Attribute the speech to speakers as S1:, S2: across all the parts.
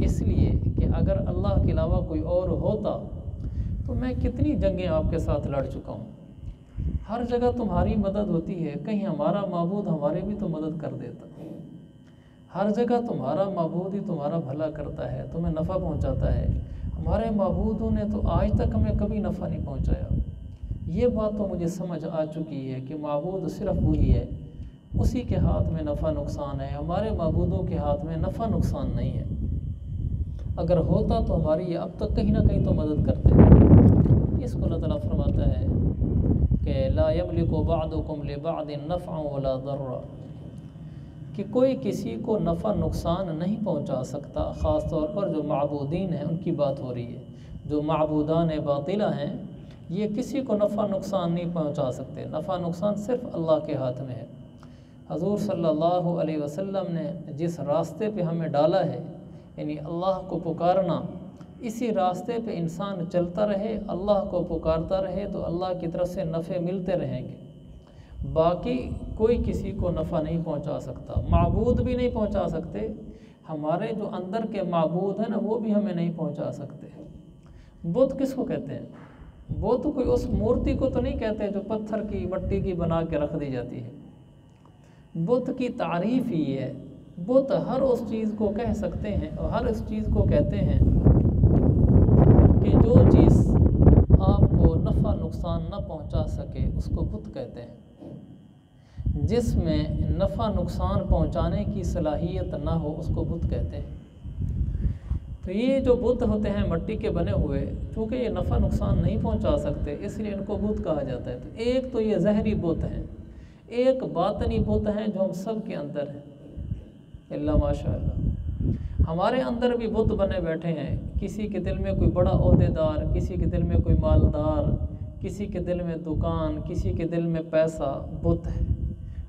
S1: اس لیے کہ اگر اللہ کے علاوہ کوئی اور ہوتا تو میں کتنی جنگیں آپ کے ساتھ لڑ چکا ہوں. ہر جگہ تمہاری مدد ہوتی ہے، کہیں ہمارا معبود ہمارے بھی تو مدد کر دیتا. ہر جگہ تمہارا معبود ہی تمہارا بھلا کرتا ہے، تمہیں نفع پہنچاتا ہے. ہمارے معبودوں نے تو آج تک ہمیں کبھی نفع نہیں پہنچایا. یہ بات تو مجھے سمجھ آ چکی ہے کہ معبود صرف وہی ہے، اسی کے ہاتھ میں نفع نقصان ہے. ہمارے معبودوں کے ہاتھ میں نفع نقصان نہیں ہے. اگر ہوتا تو ہماری یہ اب تک کہیں نہ کہیں تو مدد کرتے. اس کو اللہ تعالیٰ فرماتا ہے کہ لا یملک بعضکم لبعض نفعا ولا ضرا، کہ کوئی کسی کو نفع نقصان نہیں پہنچا سکتا. خاص طور پر جو معبودین ہیں ان کی بات ہو رہی ہے. جو معبودان باطلہ ہیں یہ کسی کو نفع نقصان نہیں پہنچا سکتے. نفع نقصان صرف اللہ کے ہاتھ میں ہے. حضور صلی اللہ علیہ وسلم نے جس راستے پہ ہمیں ڈالا ہے، یعنی اللہ کو پکارنا، اسی راستے پہ انسان چلتا رہے، اللہ کو پکارتا رہے تو اللہ کی طرف سے نفع ملتے رہیں گے. باقی کوئی کسی کو نفع نہیں پہنچا سکتا. معبود بھی نہیں پہنچا سکتے. ہمارے جو اندر کے معبود ہیں نا وہ بھی ہمیں نہیں پہنچا سکتے. بت کس کو کہتے ہیں؟ بت کوئی اس مورتی کو تو نہیں کہتے جو پتھر کی مٹی کی بنا کے رکھ دی جاتی ہے. بت کی تعریف ہی ہے. بت ہر اس چیز کو کہہ سکتے ہیں اور ہر اس چیز کو کہتے ہیں کہ جو چیز آپ کو نفع نقصان نہ پہنچا سکے اس کو بت کہتے ہیں. جس میں نفع نقصان پہنچانے کی صلاحیت نہ ہو اس کو بت کہتے ہیں. تو یہ جو بت ہوتے ہیں مٹی کے بنے ہوئے، چونکہ یہ نفع نقصان نہیں پہنچا سکتے اس لیے ان کو بت کہا جاتا ہے. تو ایک تو یہ ظاہری بت ہیں، ایک باطنی بت ہیں جو ہم سب کے اندر ہیں. اللہ ماشاء اللہ ہمارے اندر بھی بت بنے بیٹھے ہیں. کسی کے دل میں کوئی بڑا عہدیدار، کسی کے دل میں کوئی مالدار، کسی کے دل میں دکان، کسی کے دل میں پیسہ. بت ہے.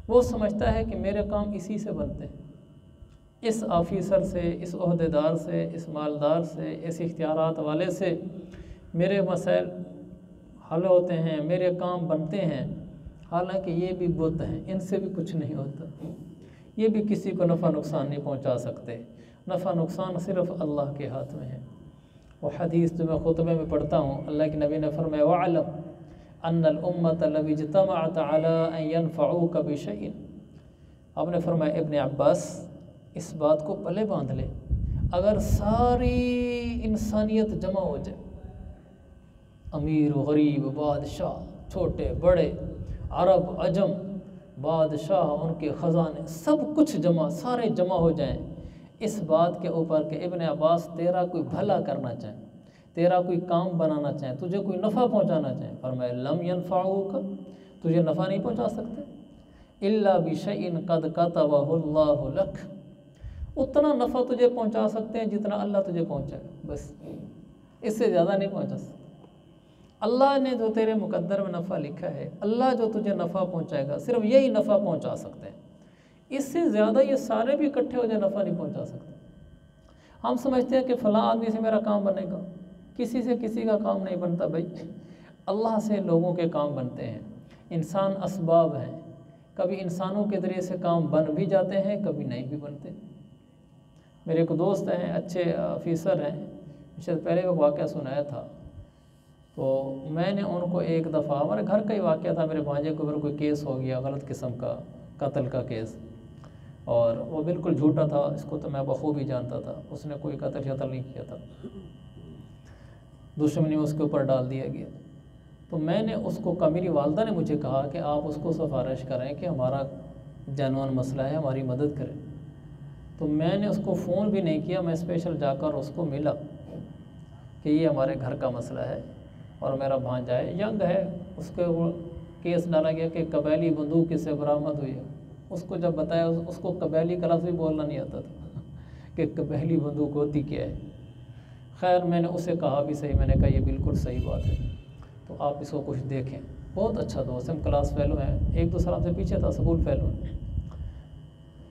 S1: وہ سمجھتا ہے کہ میرے کام اسی سے بنتے ہیں. اس آفیسر سے، اس عہدیدار سے، اس مالدار سے، اس اختیارات والے سے میرے مسائل حل ہوتے ہیں، میرے کام بنتے ہیں. حالانکہ یہ بھی بت ہیں، ان سے بھی کچھ نہیں ہوتا. یہ بھی کسی کو نفع نقصان نہیں پہنچا سکتے. نفع نقصان صرف اللہ کے ہاتھ میں ہے. وہ حدیث جو میں خطبے میں پڑھتا ہوں، اللہ کے نبی نے فرمایا وَعْلَمْ أَنَّ الْأُمَّةَ لَوْ اجْتَمَعَتْ عَلَىٰ أَن يَنْفَعُوكَ بِشَيْءٍ. آپ نے فرمایا ابن عباس اس بات کو پلے باندھ لے، اگر ساری انسانیت جمع ہو جائے، امیر و غریب، بادشاہ، چھوٹے بڑے، عرب عجم، بادشاہ، ان کے خزانے، سب کچھ جمع، سارے جمع ہو جائیں اس بات کے اوپر کہ ابن عباس تیرا کوئی بھلا کرنا چاہیں، تیرا کوئی کام بنانا چاہیں، تجھے کوئی نفع پہنچانا چاہیں، فرمایا لم ينفعوک، تجھے نفع نہیں پہنچا سکتے. الا بشیء قد کتبہ اللہ لک، اتنا نفع تجھے پہنچا سکتے ہیں جتنا اللہ تجھے پہنچائے، بس اس سے زیادہ نہیں پہنچا سکتے. اللہ نے جو تیرے مقدر میں نفع لکھا ہے، اللہ جو تجھے نفع پہنچائے گا صرف یہی نفع پہنچا سکتے ہیں. اس سے زیادہ یہ سارے بھی اکٹھے ہو جائے نفع نہیں پہنچا سکتے. ہم سمجھتے ہیں کہ فلاں آدمی سے میرا کام بنے گا، کسی سے کسی کا کام نہیں بنتا. بھائی اللہ سے لوگوں کے کام بنتے ہیں. انسان اسباب ہیں، کبھی انسانوں کے ذریعے سے کام بن بھی جاتے ہیں، کبھی نہیں بھی بنتے. میرے ایک دوست ہیں، اچھے آفیسر ہیں، شاید پہلے وہ واقعہ سنایا تھا. تو میں نے ان کو ایک دفعہ، ہمارے گھر کا ہی واقعہ تھا، میرے بھانجے کے اوپر کوئی کیس ہو گیا غلط قسم کا، قتل کا کیس، اور وہ بالکل جھوٹا تھا. اس کو تو میں بخوبی جانتا تھا، اس نے کوئی قتل شتل نہیں کیا تھا، دشمنی اس کے اوپر ڈال دیا گیا. تو میں نے اس کو کہا، میری والدہ نے مجھے کہا کہ آپ اس کو سفارش کریں کہ ہمارا جینوان مسئلہ ہے، ہماری مدد کریں. تو میں نے اس کو فون بھی نہیں کیا، میں اسپیشل جا کر اس کو ملا کہ یہ ہمارے گھر کا مسئلہ ہے اور میرا بھانجا ہے، ینگ ہے، اس کے وہ کیس ڈالا گیا کہ قبیلی بندوق کس سے برآمد ہوئی ہے. اس کو جب بتایا، اس کو قبیلی کا لفظ بھی بولنا نہیں آتا تھا کہ قبیلی بندوق ہوتی کیا ہے. خیر میں نے اسے کہا بھی صحیح، میں نے کہا یہ بالکل صحیح بات ہے، تو آپ اس کو کچھ دیکھیں. بہت اچھا دوست ہے، ہم کلاس فیلو ہیں، ایک دو سال سے پیچھے تھا، سکول فیلو ہیں.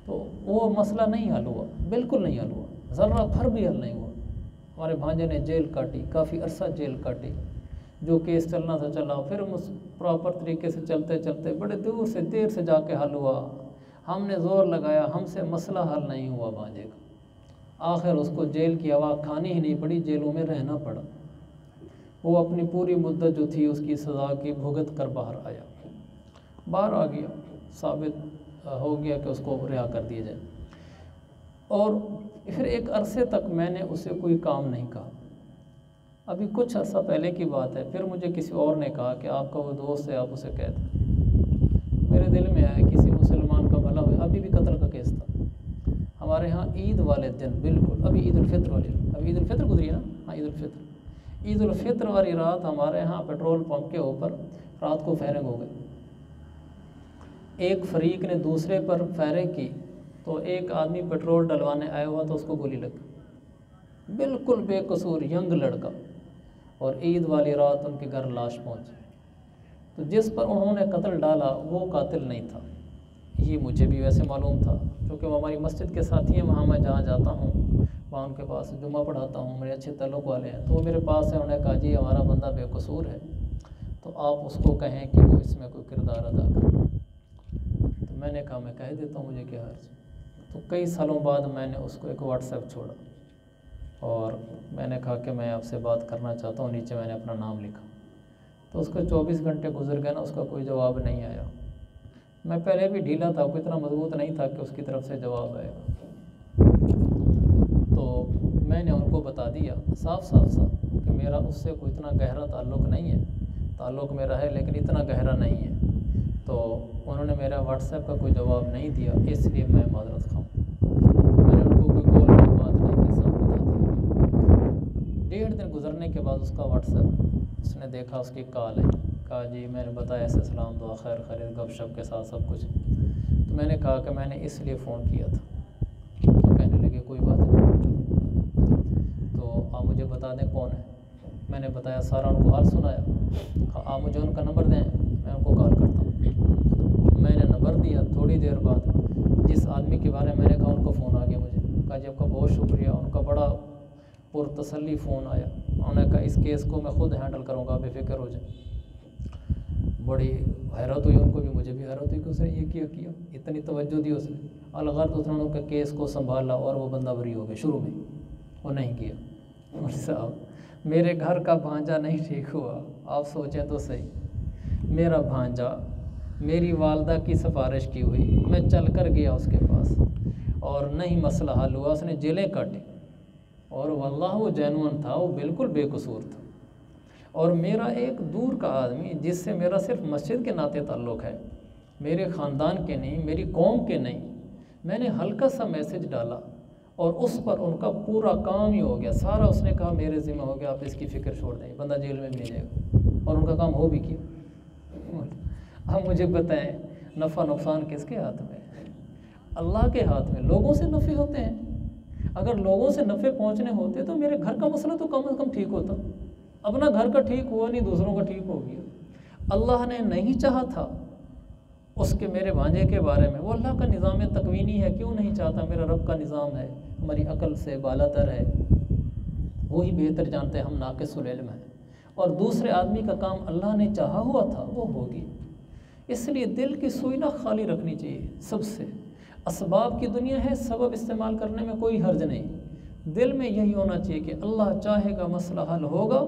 S1: تو وہ مسئلہ نہیں حل ہوا، بالکل نہیں حل ہوا، ذرہ بھر بھی حل نہیں ہوا. ہمارے بھانجے نے جیل کاٹی، کافی عرصہ جیل کاٹی. جو کیس چلنا تھا چلا، پھر پراپر طریقے سے چلتے چلتے بڑے دیر سے جا کے حل ہوا. ہم نے زور لگایا، ہم سے مسئلہ حل نہیں ہوا بھانجے کا. آخر اس کو جیل کی ہوا کھانی ہی نہیں پڑی، جیلوں میں رہنا پڑا۔ وہ اپنی پوری مدت جو تھی اس کی سزا کی بھگت کر باہر آیا، باہر آ گیا، ثابت ہو گیا کہ اس کو رہا کر دیا جائے۔ اور پھر ایک عرصے تک میں نے اسے کوئی کام نہیں کہا۔ ابھی کچھ عرصہ پہلے کی بات ہے، پھر مجھے کسی اور نے کہا کہ آپ کا وہ دوست ہے، آپ اسے کہہ دیں۔ میرے دل میں آیا کسی مسلمان کا بھلا ہوئے، ابھی بھی قتل کا کیس تھا ہمارے ہاں عید والے دن، بالکل ابھی عید الفطر والی، ابھی عید الفطر گزری ہے نا، ہاں عید الفطر والی رات ہمارے ہاں پیٹرول پمپ کے اوپر رات کو فائرنگ ہو گئی۔ ایک فریق نے دوسرے پر فائرنگ کی تو ایک آدمی پیٹرول ڈلوانے آیا ہوا تو اس کو گولی لگ گئی، بالکل بے قصور ینگ لڑکا، اور عید والی رات ان کے گھر لاش پہنچی۔ تو جس پر انہوں نے قتل ڈالا وہ قاتل نہیں تھا، یہ مجھے بھی ویسے معلوم تھا کیونکہ وہ ہماری مسجد کے ساتھی ہیں، وہاں میں جہاں جاتا ہوں وہاں ان کے پاس جمعہ پڑھاتا ہوں، میرے اچھے تعلق والے ہیں، تو وہ میرے پاس ہیں، انہوں نے کہا جی ہمارا بندہ بے قصور ہے، تو آپ اس کو کہیں کہ وہ اس میں کوئی کردار ادا کرے۔ تو میں نے کہا میں کہہ دیتا ہوں، مجھے کیا حرج۔ تو کئی سالوں بعد میں نے اس کو ایک واٹس ایپ چھوڑا اور میں نے کہا کہ میں آپ سے بات کرنا چاہتا ہوں، نیچے میں نے اپنا نام لکھا۔ تو اس کے 24 گھنٹے گزر گئے نا، اس کا کوئی جواب نہیں آیا۔ میں پہلے بھی ڈھیلا تھا، کوئی اتنا مضبوط نہیں تھا کہ اس کی طرف سے جواب آئے گا۔ تو میں نے ان کو بتا دیا صاف کہ میرا اس سے کوئی اتنا گہرا تعلق نہیں ہے، تعلق میرا ہے لیکن اتنا گہرا نہیں ہے۔ تو انہوں نے میرا واٹس ایپ کا کوئی جواب نہیں دیا، اس لیے میں معذرت خواہ ہوں۔ میں نے ان کو کوئی گول کی بات نہیں کی، صاحب بتا دیا۔ 1.5 دن گزرنے کے بعد اس کا واٹس ایپ اس نے دیکھا، اس کی کال ہے، کہا جی میں نے بتایا ایسے سلام دعا خیر خیریت گپ شپ کے ساتھ سب کچھ۔ تو میں نے کہا کہ میں نے اس لیے فون کیا تھا۔ تو کہنے لگے کوئی بات نہیں، تو آپ مجھے بتا دیں کون ہے۔ میں نے بتایا سارا، ان کو حال سنایا۔ آپ مجھے ان کا نمبر دیں، میں ان کو کال کرتا ہوں۔ میں نے نمبر دیا، تھوڑی دیر بعد جس آدمی کے بارے میں نے کہا ان کو فون آ گیا مجھے، کہا جی آپ کا بہت شکریہ۔ ان کا بڑا پرتسلی فون آیا، انہوں نے کہا اس کیس کو میں خود ہینڈل کروں گا، بے فکر ہو جائیں۔ بڑی حیرت ہوئی ان کو بھی، مجھے بھی حیرت ہوئی کہ اس نے یہ کیا، اتنی توجہ دی اس نے۔ الغرض اس نے ان کے کیس کو سنبھالا اور وہ بندہ بری ہو گیا، شروع میں وہ نہیں کیا۔ مولوی صاحب میرے گھر کا بھانجا نہیں ٹھیک ہوا، آپ سوچیں تو صحیح، میرا بھانجا میری والدہ کی سفارش کی ہوئی، میں چل کر گیا اس کے پاس اور نہیں مسئلہ حل ہوا، اس نے جیلیں کاٹی، اور واللہ وہ جینون تھا، وہ بالکل بے قصور تھا۔ اور میرا ایک دور کا آدمی جس سے میرا صرف مسجد کے ناطے تعلق ہے، میرے خاندان کے نہیں، میری قوم کے نہیں، میں نے ہلکا سا میسج ڈالا اور اس پر ان کا پورا کام ہی ہو گیا، سارا اس نے کہا میرے ذمہ ہو گیا، آپ اس کی فکر چھوڑ دیں، بندہ جیل میں بھی نہیں جائے گا، اور ان کا کام ہو بھی کیا۔ اب مجھے بتائیں نفع نقصان کس کے ہاتھ میں؟ اللہ کے ہاتھ میں۔ لوگوں سے نفع ہوتے ہیں، اگر لوگوں سے نفع پہنچنے ہوتے تو میرے گھر کا مسئلہ تو کم از کم ٹھیک ہوتا، اپنا گھر کا ٹھیک ہوا نہیں، دوسروں کا ٹھیک ہو گیا۔ اللہ نے نہیں چاہا تھا اس کے میرے بھانجے کے بارے میں، وہ اللہ کا نظام تکوینی ہے، کیوں نہیں چاہتا؟ میرا رب کا نظام ہے، ہماری عقل سے بالا تر ہے، وہی بہتر جانتے ہیں، ہم ناقص العلم ہیں۔ اور دوسرے آدمی کا کام اللہ نے چاہا ہوا تھا، وہ ہوگی۔ اس لیے دل کی سوئی نہ خالی رکھنی چاہیے سب سے۔ اسباب کی دنیا ہے، سبب استعمال کرنے میں کوئی حرج نہیں، دل میں یہی ہونا چاہیے کہ اللہ چاہے گا مسئلہ حل ہوگا،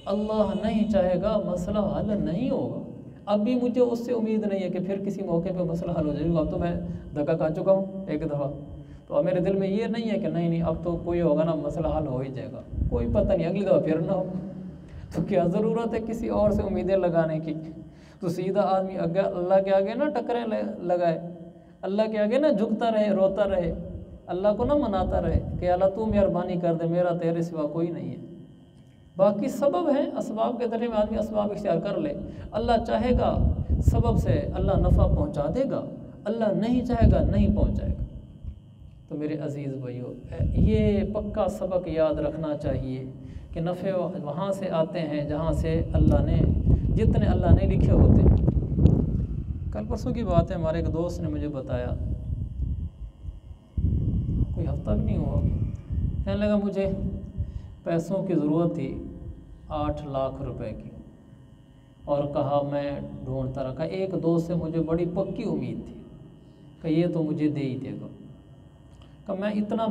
S1: اللہ نہیں چاہے گا مسئلہ حل نہیں ہوگا۔ اب بھی مجھے اس سے امید نہیں ہے کہ پھر کسی موقع پہ مسئلہ حل ہو جائے گا، اب تو میں دھکا کھا چکا ہوں ایک دفعہ، تو اب میرے دل میں یہ نہیں ہے کہ نہیں اب تو کوئی ہوگا نا مسئلہ حل ہو ہی جائے گا، کوئی پتہ نہیں اگلی دفعہ پھر نہ ہو، تو کیا ضرورت ہے کسی اور سے امیدیں لگانے کی؟ تو سیدھا آدمی اللہ کے آگے نہ ٹکریں لگائے، اللہ کے آگے نہ جھکتا رہے، روتا رہے، اللہ کو نہ مناتا رہے کہ اللہ تو مہربانی کر دے، میرا تیرے سوا کوئی نہیں ہے۔ باقی سبب ہیں، اسباب کے ذریعے میں آدمی اسباب اختیار کر لے، اللہ چاہے گا سبب سے اللہ نفع پہنچا دے گا، اللہ نہیں چاہے گا نہیں پہنچائے گا۔ تو میرے عزیز بھائیو، یہ پکا سبق یاد رکھنا چاہیے کہ نفع وہاں سے آتے ہیں جہاں سے اللہ نے، جتنے اللہ نے لکھے ہوتے ہیں۔ کل پرسوں کی بات ہے، ہمارے ایک دوست نے مجھے بتایا، کوئی ہفتہ بھی نہیں ہوا، کہنے لگا مجھے پیسوں کی ضرورت تھی 8 لاکھ روپے کی، اور کہا میں ڈھونڈتا رکھا، ایک دوست سے مجھے بڑی پکی امید تھی کہ یہ تو مجھے دے ہی دے گا، کہ میں اتنا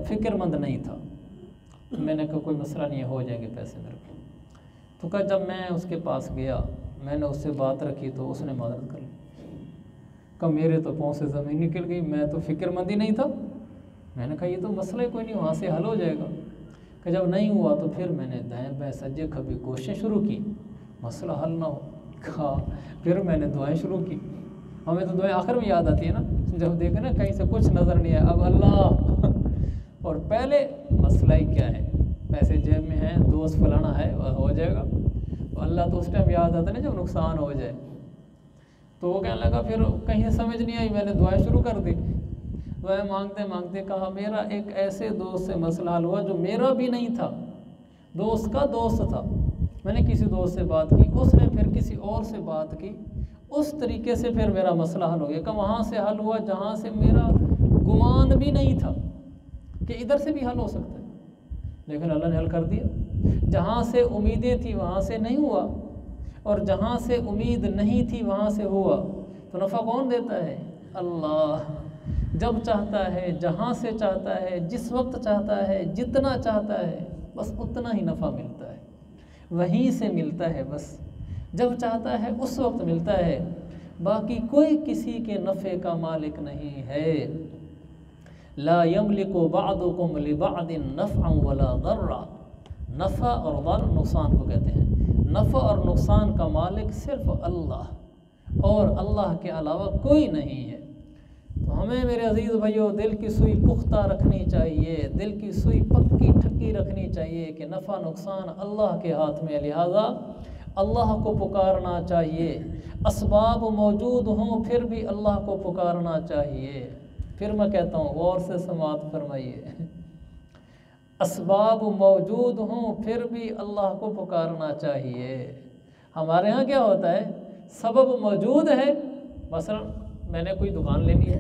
S1: فکر مند نہیں تھا. میں نے کہا کوئی مسئلہ نہیں ہے، ہو جائیں گے پیسے میرے کو. تو کہا جب میں اس کے پاس گیا، میں نے اس سے بات رکھی تو اس نے معذرت کر لی. کہ میرے تو پاؤں سے زمین نکل گئی، میں تو فکر مند ہی نہیں تھا. میں نے کہا یہ تو مسئلہ ہی کوئی نہیں، وہاں سے حل ہو جائے گا. کہ جب نہیں ہوا تو پھر میں نے دائیں بائیں سجے کبھی کوششیں شروع کی، مسئلہ حل نہ ہو. کہا پھر میں نے دعائیں شروع کی. ہمیں تو دعائیں آخر میں یاد آتی ہے نا، جب دیکھیں نا کہیں سے کچھ نظر نہیں ہے، اب اللہ. اور پہلے مسئلہ ہی کیا ہے، پیسے جیب میں ہیں، دوست فلانا ہے، ہو جائے گا. اللہ تو اس ٹائم یاد آتا ہے نا جب نقصان ہو جائے. تو وہ کہنے لگا پھر کہیں سمجھ نہیں آئی، میں نے دعائیں شروع کر دی. دعائیں مانگتے مانگتے کہا میرا ایک ایسے دوست سے مسئلہ حل ہوا جو میرا بھی نہیں تھا، دوست کا دوست تھا. میں نے کسی دوست سے بات کی، اس نے پھر کسی اور سے بات کی، اس طریقے سے پھر میرا مسئلہ حل ہو گیا. کہ وہاں سے حل ہوا جہاں سے میرا گمان بھی نہیں تھا کہ ادھر سے بھی حل ہو سکتا ہے، لیکن اللہ نے حل کر دیا. جہاں سے امیدیں تھی وہاں سے نہیں ہوا، اور جہاں سے امید نہیں تھی وہاں سے ہوا. تو نفع کون دیتا ہے؟ اللہ. جب چاہتا ہے، جہاں سے چاہتا ہے، جس وقت چاہتا ہے، جتنا چاہتا ہے، بس اتنا ہی نفع ملتا ہے، وہیں سے ملتا ہے. بس جب چاہتا ہے اس وقت ملتا ہے، باقی کوئی کسی کے نفع کا مالک نہیں ہے. لا یملک بعضکم لبعض نفعا ولا ضرا. نفع اور ضر نقصان کو کہتے ہیں. نفع اور نقصان کا مالک صرف اللہ، اور اللہ کے علاوہ کوئی نہیں ہے. تو ہمیں میرے عزیز بھائیو دل کی سوئی پختہ رکھنی چاہیے، دل کی سوئی پکی ٹھکی رکھنی چاہیے کہ نفع نقصان اللہ کے ہاتھ میں، لہذا اللہ کو پکارنا چاہیے. اسباب موجود ہوں پھر بھی اللہ کو پکارنا چاہیے. پھر میں کہتا ہوں غور سے سماعت فرمائیے، اسباب موجود ہوں پھر بھی اللہ کو پکارنا چاہیے. ہمارے ہاں کیا ہوتا ہے، سبب موجود ہے. مثلا میں نے کوئی دکان لینی ہے،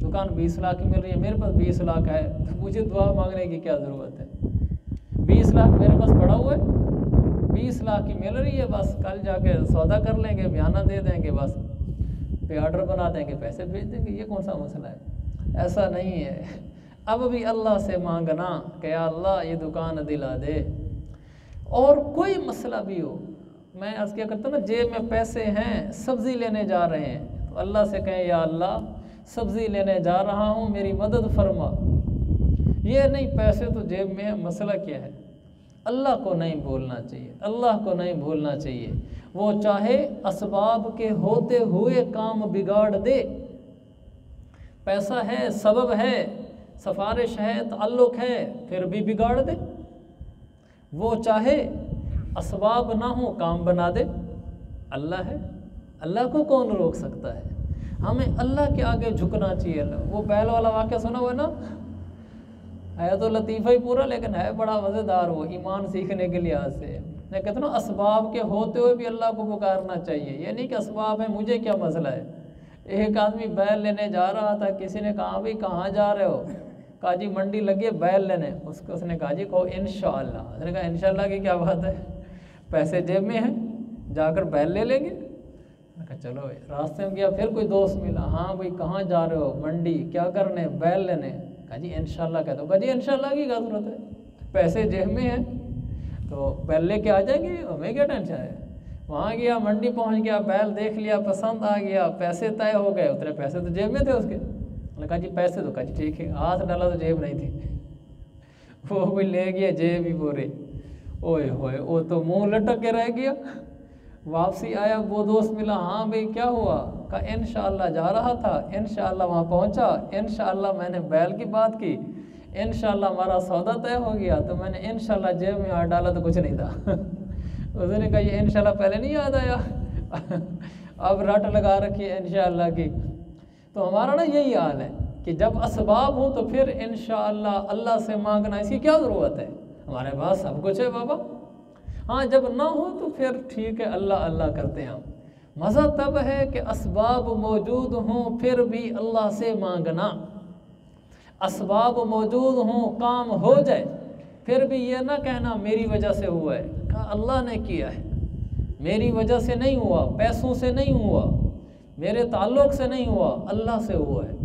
S1: دکان 20 لاکھ کی مل رہی ہے، میرے پاس 20 لاکھ ہے، تو مجھے دعا مانگنے کی کیا ضرورت ہے؟ 20 لاکھ میرے پاس پڑا ہوا ہے، 20 لاکھ کی مل رہی ہے، بس کل جا کے سودا کر لیں گے، بیانہ دے دیں گے، بس پہ آرڈر بنا دیں گے، پیسے بھیج دیں گے. یہ کون سا مسئلہ ہے؟ ایسا نہیں ہے. اب بھی اللہ سے مانگنا کہ یا اللہ یہ دکان دلا دے. اور کوئی مسئلہ بھی ہو، میں عرض کیا کرتا ہوں نا، جیب میں پیسے ہیں، سبزی لینے جا رہے ہیں، تو اللہ سے کہیں یا اللہ سبزی لینے جا رہا ہوں، میری مدد فرما. یہ نہیں پیسے تو جیب میں ہے، مسئلہ کیا ہے؟ اللہ کو نہیں بھولنا چاہیے، اللہ کو نہیں بھولنا چاہیے. وہ چاہے اسباب کے ہوتے ہوئے کام بگاڑ دے. پیسہ ہے، سبب ہے، سفارش ہے، تعلق ہے، پھر بھی بگاڑ دے. وہ چاہے اسباب نہ ہوں کام بنا دے. اللہ ہے، اللہ کو کون روک سکتا ہے؟ ہمیں اللہ کے آگے جھکنا چاہیے. وہ بیل والا واقعہ سنا ہوا نا، ہے تو لطیفہ ہی پورا لیکن ہے بڑا مزیدار. وہ ایمان سیکھنے کے لحاظ سے میں کہتا ہوں اسباب کے ہوتے ہوئے بھی اللہ کو پکارنا چاہیے. یہ نہیں کہ اسباب ہیں مجھے کیا مسئلہ ہے. ایک آدمی بیل لینے جا رہا تھا، کسی نے کہا بھائی کہاں جا رہے ہو؟ کہا جی منڈی لگی ہے بیل لینے. اس نے کہا جی کہو انشاءاللہ. اس نے کہا انشاءاللہ کی کیا بات ہے، پیسے جیب میں ہیں، جا کر بیل لے لیں گے. میں کہا چلو. راستے میں گیا، پھر کوئی دوست ملا، ہاں بھائی کہاں جا رہے ہو؟ منڈی. کیا کرنے؟ بیل لینے. کہا جی انشاءاللہ کہتا ہوں. کہا جی انشاءاللہ کی کیا ضرورت ہے، پیسے جیب میں ہیں تو بیل لے کے آ جائیں گے، ہمیں کیا ٹینشن ہے. وہاں گیا، منڈی پہنچ گیا، بیل دیکھ لیا، پسند آ گیا، پیسے طے ہو گئے. اتنے پیسے تو جیب میں تھے اس کے. نے کہا جی پیسے تو. کہا جی ٹھیک ہے. ہاتھ ڈالا تو جیب نہیں تھی. وہ بھی لے گیا جیب ہی پورے. اوئے ہوئے، وہ تو منہ لٹک کے رہ گیا. واپسی آیا، وہ دوست ملا، ہاں بھئی کیا ہوا؟ کہا انشاءاللہ جا رہا تھا، انشاءاللہ وہاں پہنچا، انشاءاللہ میں نے بیل کی بات کی، انشاءاللہ ہمارا سودا طے ہو گیا. تو میں نے انشاءاللہ جیب میں ہاتھ ڈالا تو کچھ نہیں تھا. اس نے کہا یہ انشاءاللہ پہلے نہیں یاد آیا، اب رٹ لگا رکھی ہے انشاءاللہ کی. تو ہمارا نا یہی حال ہے کہ جب اسباب ہوں تو پھر انشاءاللہ اللہ سے مانگنا، اس کی کیا ضرورت ہے؟ ہمارے پاس سب کچھ ہے بابا. ہاں جب نہ ہو تو پھر ٹھیک ہے اللہ اللہ کرتے ہیں ہم. مزہ تب ہے کہ اسباب موجود ہوں پھر بھی اللہ سے مانگنا. اسباب موجود ہوں، کام ہو جائے، پھر بھی یہ نہ کہنا میری وجہ سے ہوا ہے. کہا اللہ نے کیا ہے، میری وجہ سے نہیں ہوا، پیسوں سے نہیں ہوا، میرے تعلق سے نہیں ہوا، اللہ سے ہوا ہے.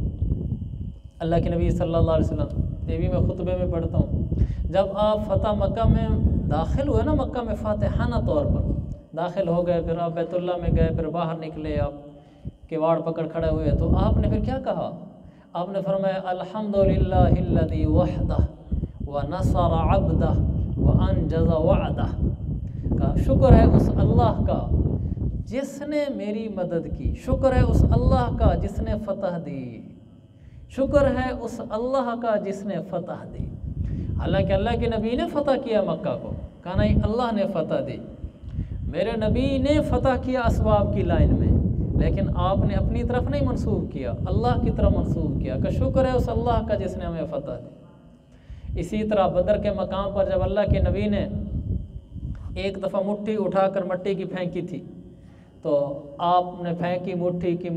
S1: اللہ کے نبی صلی اللہ علیہ وسلم، یہ بھی میں خطبے میں پڑھتا ہوں، جب آپ فتح مکہ میں داخل ہوئے نا، مکہ میں فاتحانہ طور پر داخل ہو گئے، پھر آپ بیت اللہ میں گئے، پھر باہر نکلے، آپ کواڑ پکڑ کھڑے ہوئے، تو آپ نے پھر کیا کہا؟ آپ نے فرمایا الحمدللہ الذی وحدہ ونصر عبدہ وانجز وعدہ، کا شکر ہے اس اللہ کا جس نے میری مدد کی، شکر ہے اس اللہ کا جس نے فتح دی، شکر ہے اس اللہ کا جس نے فتح دی۔ حالانکہ اللہ کے نبی نے فتح کیا مکہ کو، کہا نہیں اللہ نے فتح دی، میرے نبی نے فتح کیا اسباب کی لائن میں، لیکن آپ نے اپنی طرف نہیں منسوب کیا، اللہ کی طرف منسوب کیا کہ شکر ہے اس اللہ کا جس نے ہمیں فتح دی۔ اسی طرح بدر کے مقام پر جب اللہ کے نبی نے ایک دفعہ مٹھی اٹھا کر مٹی کی پھینکی تھی، تو آپ نے پھینکی مٹی کی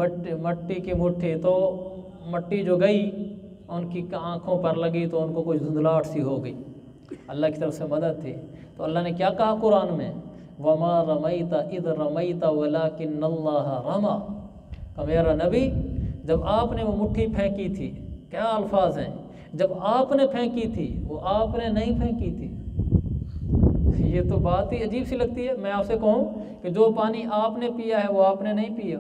S1: مٹھی، تو مٹی جو گئی ان کی آنکھوں پر لگی تو ان کو کچھ دھندلاہٹ سی ہو گئی، اللہ کی طرف سے مدد تھی۔ تو اللہ نے کیا کہا قرآن میں؟ وَمَا رَمَيْتَ إِذْ رَمَيْتَ وَلَكِنَّ اللَّهَ رَمَى، کہ میرا نبی جب آپ نے وہ مٹھی پھینکی تھی، کیا الفاظ ہیں، جب آپ نے پھینکی تھی وہ آپ نے نہیں پھینکی تھی۔ یہ تو بات ہی عجیب سی لگتی ہے، میں آپ سے کہوں کہ جو پانی آپ نے پیا ہے وہ آپ نے نہیں پیا،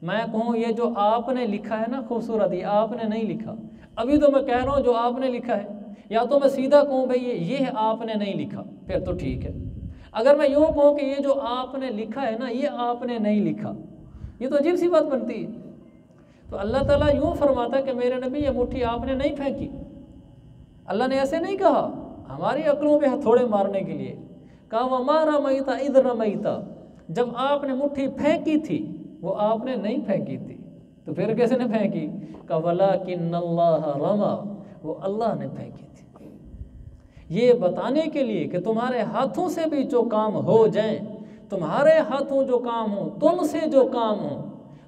S1: میں کہوں یہ جو آپ نے لکھا ہے نا خوبصورت، یہ آپ نے نہیں لکھا، ابھی تو میں کہہ رہا ہوں جو آپ نے لکھا ہے، یا تو میں سیدھا کہوں بھئی یہ آپ نے نہیں لکھا، پھر تو ٹھیک ہے۔ اگر میں یوں کہوں کہ یہ جو آپ نے لکھا ہے نا یہ آپ نے نہیں لکھا، یہ تو عجیب سی بات بنتی ہے۔ تو اللہ تعالیٰ یوں فرماتا ہے کہ میرے نبی یہ مٹھی آپ نے نہیں پھینکی، اللہ نے ایسے نہیں کہا ہماری عقلوں پہ ہتھوڑے مارنے کے لیے، کہا وَمَا رَمَيْتَ إِذْ رَمَيْتَ، جب آپ نے مٹھی پھینکی تھی وہ آپ نے نہیں پھینکی تھی، تو پھر کیسے نے پھینکی؟ کہا وَلَكِنَّ اللَّهَ رَمَى، وہ اللہ نے پھینکی تھی، یہ بتانے کے لیے کہ تمہارے ہاتھوں سے بھی جو کام ہو جائیں، تمہارے ہاتھوں جو کام ہوں، تم سے جو کام ہوں،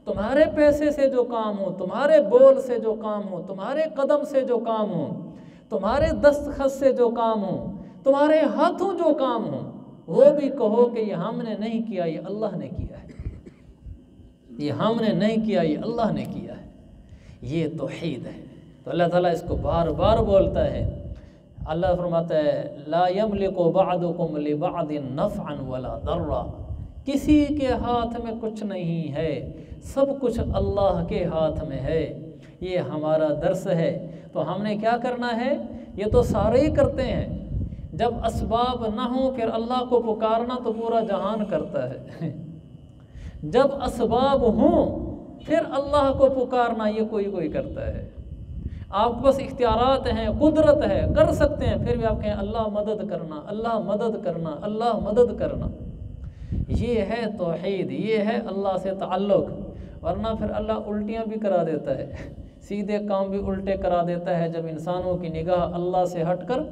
S1: تمہارے پیسے سے جو کام ہوں، تمہارے بول سے جو کام ہوں، تمہارے قدم سے جو کام ہوں، تمہارے دستخط سے جو کام ہوں، تمہارے ہاتھوں جو کام ہوں، وہ بھی کہو کہ یہ ہم نے نہیں کیا، یہ اللہ نے کیا ہے، یہ ہم نے نہیں کیا، یہ اللہ نے کیا ہے۔ یہ توحید ہے۔ تو اللہ تعالیٰ اس کو بار بار بولتا ہے۔ اللہ فرماتا ہے لا یملک بعضکم لبعض نفعا ولا ضرا، کسی کے ہاتھ میں کچھ نہیں ہے، سب کچھ اللہ کے ہاتھ میں ہے۔ یہ ہمارا درس ہے۔ تو ہم نے کیا کرنا ہے؟ یہ تو سارے ہی کرتے ہیں، جب اسباب نہ ہوں پھر اللہ کو پکارنا تو پورا جہان کرتا ہے، جب اسباب ہوں پھر اللہ کو پکارنا یہ کوئی کرتا ہے۔ آپ کے پاس اختیارات ہیں، قدرت ہے، کر سکتے ہیں، پھر بھی آپ کہیں اللہ مدد کرنا، اللہ مدد کرنا، اللہ مدد کرنا۔ یہ ہے توحید، یہ ہے اللہ سے تعلق۔ ورنہ پھر اللہ الٹیاں بھی کرا دیتا ہے، سیدھے کام بھی الٹے کرا دیتا ہے۔ جب انسانوں کی نگاہ اللہ سے ہٹ کر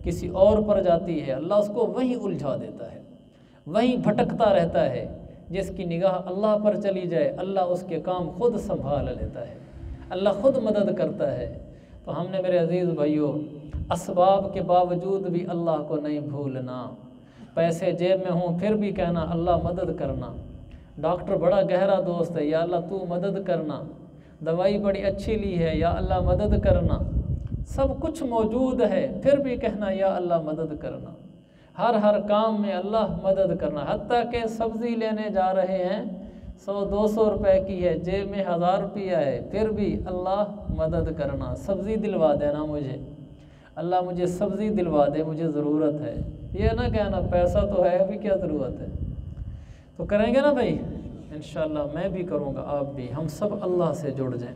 S1: کسی اور پر جاتی ہے، اللہ اس کو وہیں الجھا دیتا ہے، وہیں بھٹکتا رہتا ہے۔ جس کی نگاہ اللہ پر چلی جائے، اللہ اس کے کام خود سنبھال لیتا ہے، اللہ خود مدد کرتا ہے۔ تو ہم نے میرے عزیز بھائیوں اسباب کے باوجود بھی اللہ کو نہیں بھولنا، پیسے جیب میں ہوں پھر بھی کہنا اللہ مدد کرنا، ڈاکٹر بڑا گہرا دوست ہے، یا اللہ تو مدد کرنا، دوائی بڑی اچھی لی ہے، یا اللہ مدد کرنا، سب کچھ موجود ہے پھر بھی کہنا یا اللہ مدد کرنا، ہر کام میں اللہ مدد کرنا۔ حتیٰ کہ سبزی لینے جا رہے ہیں، 100-200 روپے کی ہے، جیب میں 1000 روپیہ ہے، پھر بھی اللہ مدد کرنا، سبزی دلوا دینا مجھے، اللہ مجھے سبزی دلوا دے، مجھے ضرورت ہے۔ یہ نہ کہنا پیسہ تو ہے، ابھی کیا ضرورت ہے۔ تو کریں گے نا بھائی، انشاءاللہ میں بھی کروں گا، آپ بھی، ہم سب اللہ سے جڑ جائیں۔